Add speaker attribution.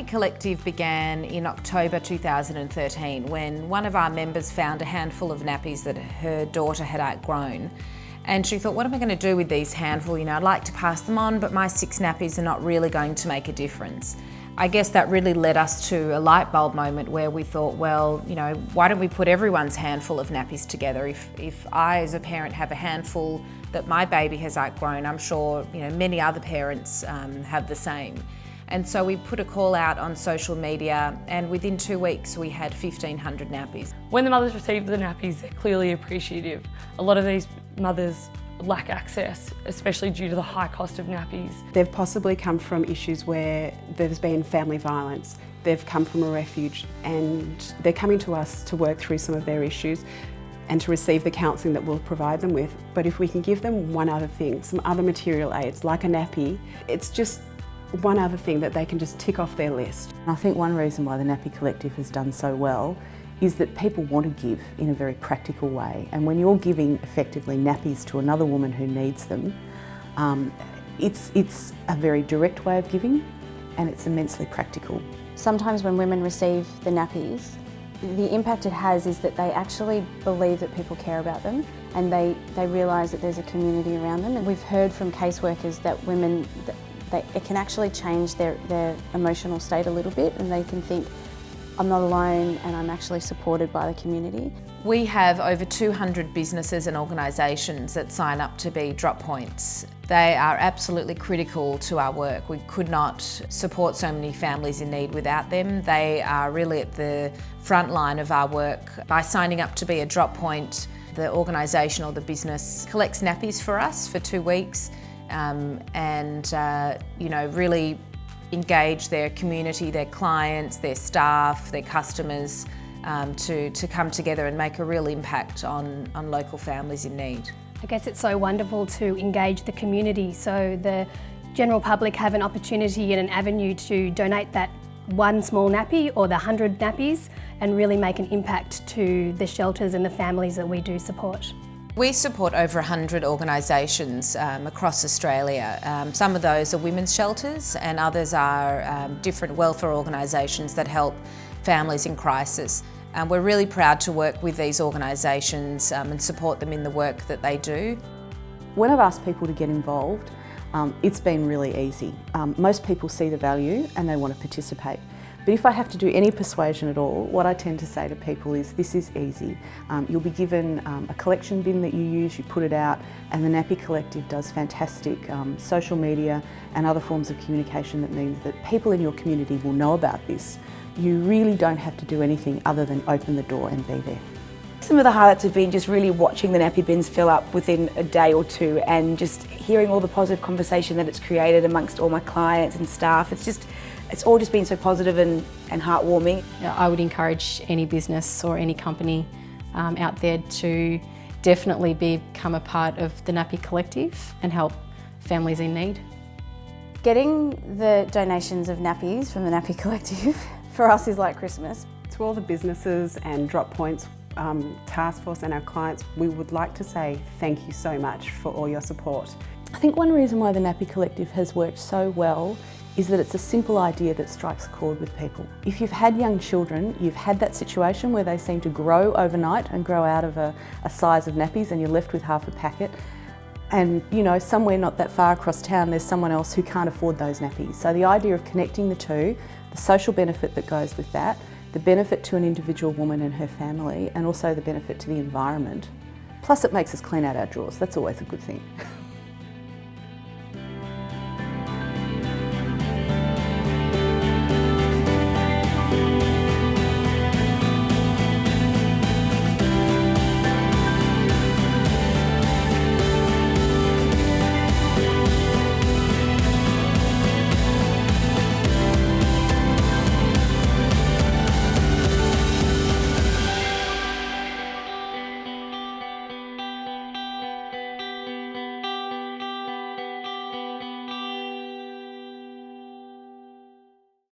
Speaker 1: Collective began in October 2013 when one of our members found a handful of nappies that her daughter had outgrown. And she thought, what am I going to do with these handful? I'd like to pass them on, but my 6 nappies are not really going to make a difference. I guess that really led us to a light bulb moment where we thought, well, why don't we put everyone's handful of nappies together? If I as a parent have a handful that my baby has outgrown, I'm sure many other parents have the same. And so we put a call out on social media, and within 2 weeks we had 1,500 nappies.
Speaker 2: When the mothers receive the nappies, they're clearly appreciative. A lot of these mothers lack access, especially due to the high cost of nappies.
Speaker 3: They've possibly come from issues where there's been family violence. They've come from a refuge, and they're coming to us to work through some of their issues and to receive the counselling that we'll provide them with. But if we can give them one other thing, some other material aids like a nappy, it's just one other thing that they can just tick off their list.
Speaker 4: I think one reason why the Nappy Collective has done so well is that people want to give in a very practical way, and when you're giving effectively nappies to another woman who needs them, it's a very direct way of giving, and it's immensely practical.
Speaker 5: Sometimes when women receive the nappies, the impact it has is that they actually believe that people care about them, and they realise that there's a community around them. And we've heard from caseworkers that women, it can actually change their emotional state a little bit, and they can think, I'm not alone and I'm actually supported by the community.
Speaker 1: We have over 200 businesses and organisations that sign up to be drop points. They are absolutely critical to our work. We could not support so many families in need without them. They are really at the front line of our work. By signing up to be a drop point, the organisation or the business collects nappies for us for 2 weeks and really engage their community, their clients, their staff, their customers to come together and make a real impact on local families in need.
Speaker 6: I guess it's so wonderful to engage the community so the general public have an opportunity and an avenue to donate that one small nappy or the 100 nappies and really make an impact to the shelters and the families that we do support.
Speaker 1: We support over 100 organisations across Australia. Some of those are women's shelters and others are different welfare organisations that help families in crisis. We're really proud to work with these organisations and support them in the work that they do.
Speaker 4: When I've asked people to get involved, it's been really easy. Most people see the value and they want to participate. But if I have to do any persuasion at all, what I tend to say to people is this is easy. You'll be given a collection bin that you use, you put it out, and the Nappy Collective does fantastic social media and other forms of communication that means that people in your community will know about this. You really don't have to do anything other than open the door and be there.
Speaker 7: Some of the highlights have been just really watching the nappy bins fill up within a day or two and just hearing all the positive conversation that it's created amongst all my clients and staff. It's all just been so positive and heartwarming.
Speaker 8: I would encourage any business or any company out there to definitely become a part of the Nappy Collective and help families in need.
Speaker 5: Getting the donations of nappies from the Nappy Collective for us is like Christmas.
Speaker 3: To all the businesses and drop points, task force and our clients, we would like to say thank you so much for all your support.
Speaker 4: I think one reason why the Nappy Collective has worked so well is that it's a simple idea that strikes a chord with people. If you've had young children, you've had that situation where they seem to grow overnight and grow out of a size of nappies and you're left with half a packet. And somewhere not that far across town there's someone else who can't afford those nappies. So the idea of connecting the two, the social benefit that goes with that, the benefit to an individual woman and her family, and also the benefit to the environment. Plus it makes us clean out our drawers, that's always a good thing.